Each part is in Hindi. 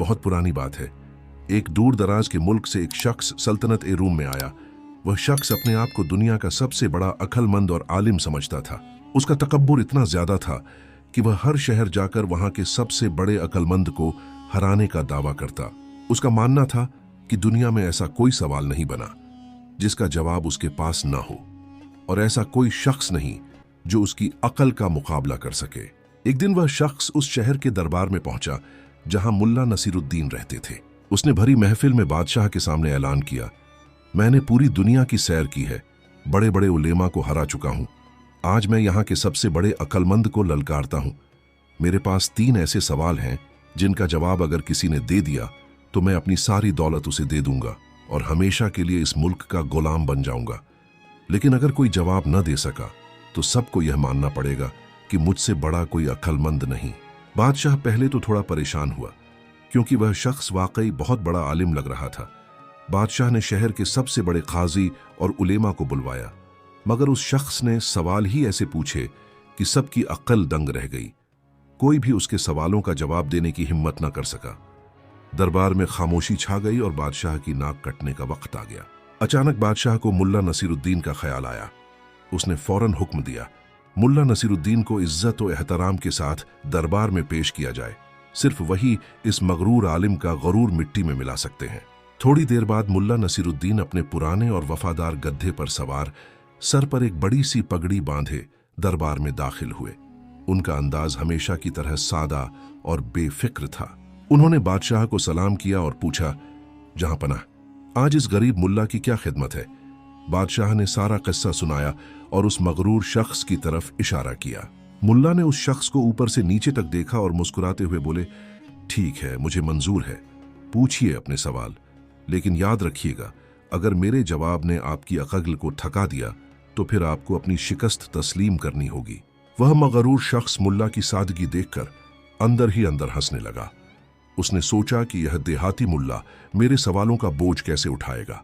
बहुत पुरानी बात है। एक दूर दराज के मुल्क से एक शख्स सल्तनत ए रूम में आया। वह शख्स अपने आप को दुनिया का सबसे बड़ा अक्लमंद और आलिम समझता था। उसका तकब्बुर इतना ज्यादा था कि वह हर शहर जाकर वहां के सबसे बड़े अक्लमंद को हराने का दावा करता। उसका मानना था कि दुनिया में ऐसा कोई सवाल नहीं बना जिसका जवाब उसके पास ना हो, और ऐसा कोई शख्स नहीं जो उसकी अकल का मुकाबला कर सके। एक दिन वह शख्स उस शहर के दरबार में पहुंचा जहां मुल्ला नसीरुद्दीन रहते थे। उसने भरी महफिल में बादशाह के सामने ऐलान किया, मैंने पूरी दुनिया की सैर की है, बड़े बड़े उलेमा को हरा चुका हूं। आज मैं यहाँ के सबसे बड़े अक्लमंद को ललकारता हूं। मेरे पास 3 ऐसे सवाल हैं जिनका जवाब अगर किसी ने दे दिया तो मैं अपनी सारी दौलत उसे दे दूंगा और हमेशा के लिए इस मुल्क का गुलाम बन जाऊंगा। लेकिन अगर कोई जवाब न दे सका तो सबको यह मानना पड़ेगा कि मुझसे बड़ा कोई अक्लमंद नहीं। बादशाह पहले तो थोड़ा परेशान हुआ क्योंकि वह शख्स वाकई बहुत बड़ा आलिम लग रहा था। बादशाह ने शहर के सबसे बड़े काजी और उलेमा को बुलवाया, मगर उस शख्स ने सवाल ही ऐसे पूछे कि सबकी अक्ल दंग रह गई। कोई भी उसके सवालों का जवाब देने की हिम्मत न कर सका। दरबार में खामोशी छा गई और बादशाह की नाक कटने का वक्त आ गया। अचानक बादशाह को मुल्ला नसीरुद्दीन का ख्याल आया। उसने फौरन हुक्म दिया, मुल्ला नसीरुद्दीन को इज्जत और एहतराम के साथ दरबार में पेश किया जाए। सिर्फ वही इस मगरूर आलिम का गरूर मिट्टी में मिला सकते हैं। थोड़ी देर बाद मुल्ला नसीरुद्दीन अपने पुराने और वफादार गद्दे पर सवार, सर पर एक बड़ी सी पगड़ी बांधे दरबार में दाखिल हुए। उनका अंदाज हमेशा की तरह सादा और बेफिक्र था। उन्होंने बादशाह को सलाम किया और पूछा, जहां पनाह, आज इस गरीब मुल्ला की क्या खिदमत है? बादशाह ने सारा किस्सा सुनाया और उस मगरूर शख्स की तरफ इशारा किया। मुल्ला ने उस शख्स को ऊपर से नीचे तक देखा और मुस्कुराते हुए बोले, ठीक है, मुझे मंजूर है, पूछिए अपने सवाल, लेकिन याद रखिएगा, अगर मेरे जवाब ने आपकी अक्ल को थका दिया तो फिर आपको अपनी शिकस्त तस्लीम करनी होगी। वह मगरूर शख्स मुल्ला की सादगी देखकर अंदर ही अंदर हंसने लगा। उसने सोचा कि यह देहाती मुल्ला मेरे सवालों का बोझ कैसे उठाएगा।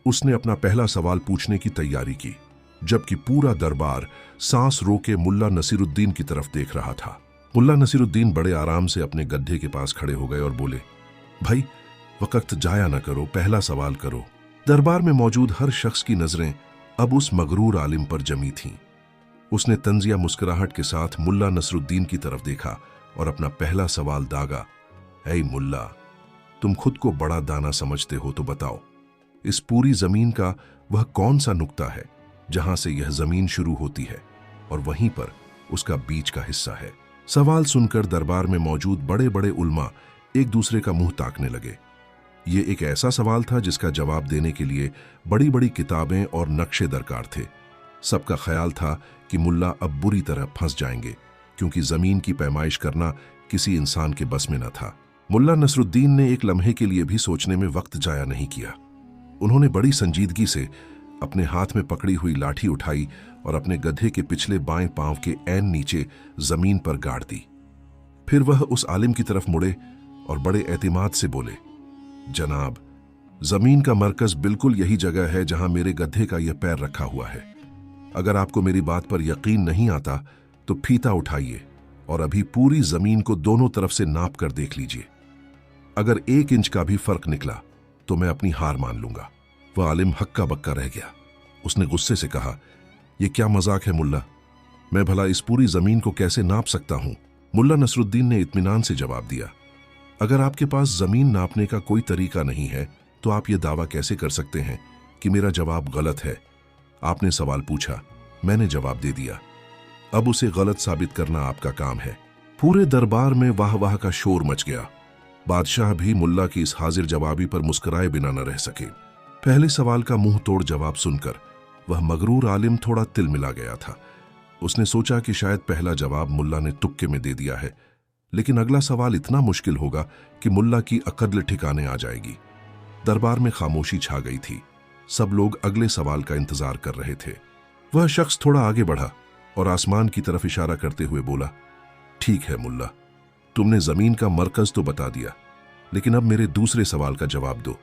उसने अपना पहला सवाल पूछने की तैयारी की, जबकि पूरा दरबार सांस रोके मुल्ला नसीरुद्दीन की तरफ देख रहा था। मुल्ला नसीरुद्दीन बड़े आराम से अपने गड्ढे के पास खड़े हो गए और बोले, भाई, वक्त जाया न करो, पहला सवाल करो। दरबार में मौजूद हर शख्स की नजरें अब उस मगरूर आलिम पर जमी थीं। उसने तंजिया मुस्कुराहट के साथ मुल्ला नसरुद्दीन की तरफ देखा और अपना पहला सवाल दागा, ऐ मुल्ला, तुम खुद को बड़ा दाना समझते हो तो बताओ, इस पूरी जमीन का वह कौन सा नुक्ता है जहां से यह जमीन शुरू होती है और वहीं पर उसका बीच का हिस्सा है? सवाल सुनकर दरबार में मौजूद बड़े बड़े उल्मा एक दूसरे का मुंह ताकने लगे। ये एक ऐसा सवाल था जिसका जवाब देने के लिए बड़ी बड़ी किताबें और नक्शे दरकार थे। सबका ख्याल था कि मुल्ला अब बुरी तरह फंस जाएंगे, क्योंकि जमीन की पैमाइश करना किसी इंसान के बस में न था। मुल्ला नसरुद्दीन ने एक लम्हे के लिए भी सोचने में वक्त जाया नहीं किया। उन्होंने बड़ी संजीदगी से अपने हाथ में पकड़ी हुई लाठी उठाई और अपने गधे के पिछले बाएं पांव के ऐन नीचे जमीन पर गाड़ दी। फिर वह उस आलिम की तरफ मुड़े और बड़े एतिमाद से बोले, जनाब, जमीन का मरकज बिल्कुल यही जगह है जहां मेरे गधे का यह पैर रखा हुआ है। अगर आपको मेरी बात पर यकीन नहीं आता तो फीता उठाइए और अभी पूरी जमीन को दोनों तरफ से नाप कर देख लीजिए। अगर 1 इंच का भी फर्क निकला तो मैं अपनी हार मान लूंगा। वह आलिम हक्का बक्का रह गया। उसने गुस्से से कहा, यह क्या मजाक है मुल्ला, मैं भला इस पूरी जमीन को कैसे नाप सकता हूं? मुल्ला नसरुद्दीन ने इत्मीनान से जवाब दिया, अगर आपके पास जमीन नापने का कोई तरीका नहीं है तो आप ये दावा कैसे कर सकते हैं कि मेरा जवाब गलत है? आपने सवाल पूछा, मैंने जवाब दे दिया, अब उसे गलत साबित करना आपका काम है। पूरे दरबार में वाह वाह का शोर मच गया। बादशाह भी मुल्ला की इस हाजिर जवाबी पर मुस्कुराए बिना न रह सके। पहले सवाल का मुंह तोड़ जवाब सुनकर वह मगरूर आलिम थोड़ा तिलमिला गया था। उसने सोचा कि शायद पहला जवाब मुल्ला ने तुक्के में दे दिया है, लेकिन अगला सवाल इतना मुश्किल होगा कि मुल्ला की अक्ल ठिकाने आ जाएगी। दरबार में खामोशी छा गई थी। सब लोग अगले सवाल का इंतजार कर रहे थे। वह शख्स थोड़ा आगे बढ़ा और आसमान की तरफ इशारा करते हुए बोला, ठीक है मुल्ला, तुमने जमीन का मरकज तो बता दिया, लेकिन अब मेरे दूसरे सवाल का जवाब दो।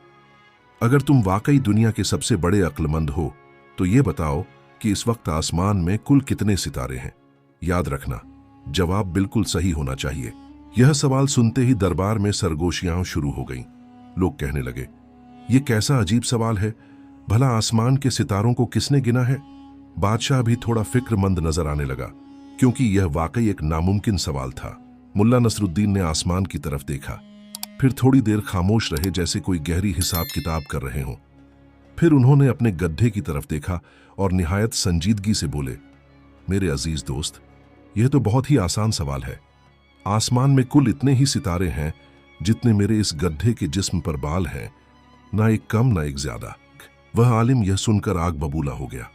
अगर तुम वाकई दुनिया के सबसे बड़े अक्लमंद हो तो ये बताओ कि इस वक्त आसमान में कुल कितने सितारे हैं? याद रखना, जवाब बिल्कुल सही होना चाहिए। यह सवाल सुनते ही दरबार में सरगोशियां शुरू हो गईं। लोग कहने लगे, ये कैसा अजीब सवाल है, भला आसमान के सितारों को किसने गिना है? बादशाह भी थोड़ा फिक्रमंद नजर आने लगा, क्योंकि यह वाकई एक नामुमकिन सवाल था। मुल्ला नसरुद्दीन ने आसमान की तरफ देखा, फिर थोड़ी देर खामोश रहे, जैसे कोई गहरी हिसाब किताब कर रहे हों। फिर उन्होंने अपने गड्ढे की तरफ देखा और निहायत संजीदगी से बोले, मेरे अजीज दोस्त, यह तो बहुत ही आसान सवाल है। आसमान में कुल इतने ही सितारे हैं जितने मेरे इस गड्ढे के जिस्म पर बाल हैं, ना एक कम ना एक ज्यादा। वह आलिम यह सुनकर आग बबूला हो गया।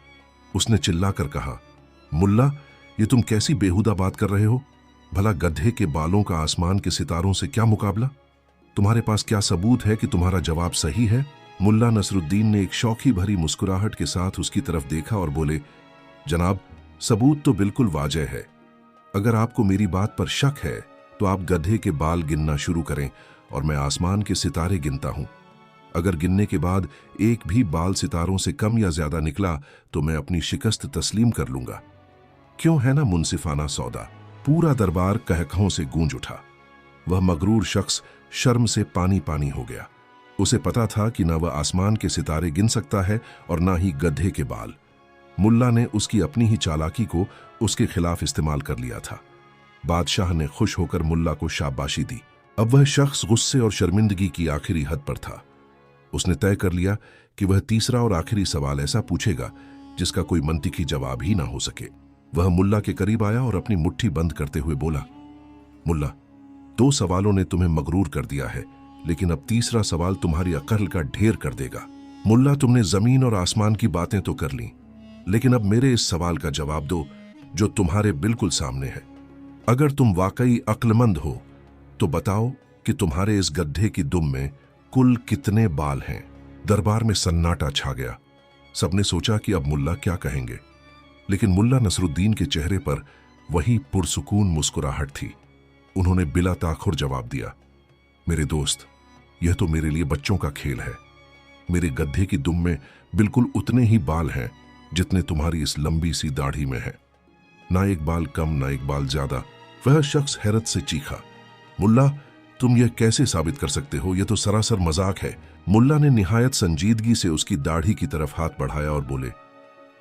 उसने चिल्लाकर कहा, मुल्ला, ये तुम कैसी बेहुदा बात कर रहे हो? भला गड्ढे के बालों का आसमान के सितारों से क्या मुकाबला? तुम्हारे पास क्या सबूत है कि तुम्हारा जवाब सही है? मुल्ला नसरुद्दीन ने एक शौखी भरी मुस्कुराहट के साथ उसकी तरफ देखा और बोले, जनाब, सबूत तो बिल्कुल वाजह है। अगर आपको मेरी बात पर शक है तो आप गड्ढे के बाल गिनना शुरू करें और मैं आसमान के सितारे गिनता हूं। अगर गिनने के बाद एक भी बाल सितारों से कम या ज्यादा निकला तो मैं अपनी शिकस्त तस्लीम कर लूंगा। क्यों है ना मुनसिफाना सौदा? पूरा दरबार कहकहों से गूंज उठा। वह मगरूर शख्स शर्म से पानी पानी हो गया। उसे पता था कि न वह आसमान के सितारे गिन सकता है और न ही गड्ढे के बाल। मुल्ला ने उसकी अपनी ही चालाकी को उसके खिलाफ इस्तेमाल कर लिया था। बादशाह ने खुश होकर मुल्ला को शाबाशी दी। अब वह शख्स गुस्से और शर्मिंदगी की आखिरी हद पर था। उसने तय कर लिया कि वह तीसरा और आखिरी सवाल ऐसा पूछेगा जिसका कोई मंतिकी जवाब ही ना हो सके। वह मुल्ला के करीब आया और अपनी मुट्ठी बंद करते हुए बोला, मुल्ला, 2 सवालों ने तुम्हें मगरूर कर दिया है, लेकिन अब तीसरा सवाल तुम्हारी अक्ल का ढेर कर देगा। मुल्ला, तुमने जमीन और आसमान की बातें तो कर लीं, लेकिन अब मेरे इस सवाल का जवाब दो जो तुम्हारे बिल्कुल सामने है। अगर तुम वाकई अक्लमंद हो तो बताओ कि तुम्हारे इस गड्ढे की दुम में कुल कितने बाल हैं? दरबार में सन्नाटा छा गया। सबने सोचा कि अब मुल्ला क्या कहेंगे, लेकिन मुल्ला नसरुद्दीन के चेहरे पर वही पुरसुकून मुस्कुराहट थी। उन्होंने बिला ताखुर जवाब दिया, मेरे दोस्त, यह तो मेरे लिए बच्चों का खेल है। मेरे गड्ढे की दुम में बिल्कुल उतने ही बाल हैं जितने तुम्हारी इस लंबी सी दाढ़ी में है, ना एक बाल कम ना एक बाल ज्यादा। वह शख्स हैरत से चीखा, मुल्ला, तुम यह कैसे साबित कर सकते हो? यह तो सरासर मजाक है। मुल्ला ने निहायत संजीदगी से उसकी दाढ़ी की तरफ हाथ बढ़ाया और बोले,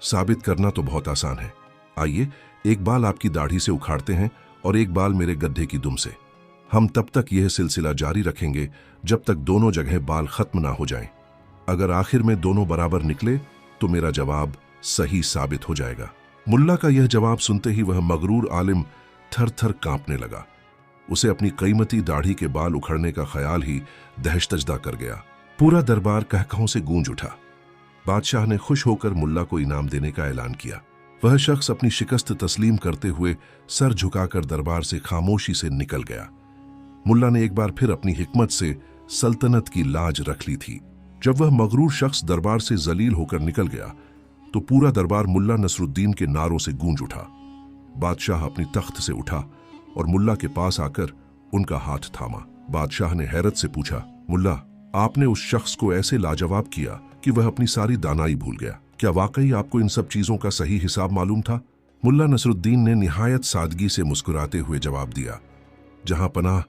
साबित करना तो बहुत आसान है। आइए, एक बाल आपकी दाढ़ी से उखाड़ते हैं और एक बाल मेरे गड्ढे की दुम से। हम तब तक यह सिलसिला जारी रखेंगे जब तक दोनों जगह बाल खत्म ना हो जाएं। अगर आखिर में दोनों बराबर निकले तो मेरा जवाब सही साबित हो जाएगा। मुल्ला का यह जवाब सुनते ही वह मगरूर आलिम थर थर कांपने लगा। उसे अपनी कीमती दाढ़ी के बाल उखड़ने का ख्याल ही दहशतजदा कर गया। पूरा दरबार कहकहों से गूंज उठा। बादशाह ने खुश होकर मुल्ला को इनाम देने का ऐलान किया। वह शख्स अपनी शिकस्त तस्लीम करते हुए सर झुकाकर दरबार से खामोशी से निकल गया। मुल्ला ने एक बार फिर अपनी हिकमत से सल्तनत की लाज रख ली थी। जब वह मगरूर शख्स दरबार से जलील होकर निकल गया तो पूरा दरबार मुल्ला नसरुद्दीन के नारों से गूंज उठा। बादशाह अपनी तख्त से उठा और मुल्ला के पास आकर उनका हाथ थामा। बादशाह ने हैरत से पूछा, मुल्ला, आपने उस शख्स को ऐसे लाजवाब किया कि वह अपनी सारी दानाई भूल गया। क्या वाकई आपको इन सब चीजों का सही हिसाब मालूम था? मुल्ला नसरुद्दीन ने निहायत सादगी से मुस्कुराते हुए जवाब दिया, जहां पनाह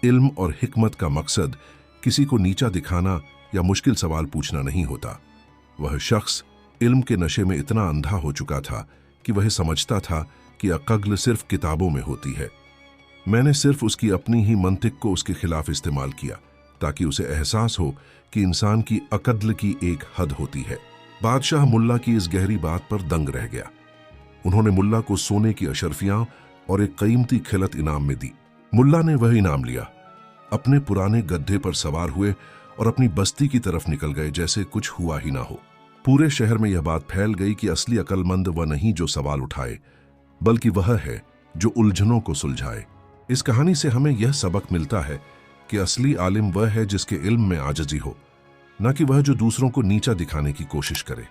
इल्म और हिकमत का मकसद किसी को नीचा दिखाना या मुश्किल सवाल पूछना नहीं होता। वह शख्स इल्म के नशे में इतना अंधा हो चुका था कि वह समझता था कि अक्ल सिर्फ किताबों में होती है। मैंने सिर्फ उसकी अपनी ही मंतिक को उसके खिलाफ इस्तेमाल किया ताकि उसे एहसास हो कि इंसान की अक्ल की एक हद होती है। बादशाह मुल्ला की इस गहरी बात पर दंग रह गया। उन्होंने मुल्ला को सोने की अशरफियां और एक कीमती खिलत इनाम में दी। मुल्ला ने वह इनाम लिया, अपने पुराने गड्ढे पर सवार हुए और अपनी बस्ती की तरफ निकल गए जैसे कुछ हुआ ही ना हो। पूरे शहर में यह बात फैल गई कि असली अक्लमंद वह नहीं जो सवाल उठाए, बल्कि वह है जो उलझनों को सुलझाए। इस कहानी से हमें यह सबक मिलता है कि असली आलिम वह है जिसके इल्म में आजिज़ी हो, न कि वह जो दूसरों को नीचा दिखाने की कोशिश करे।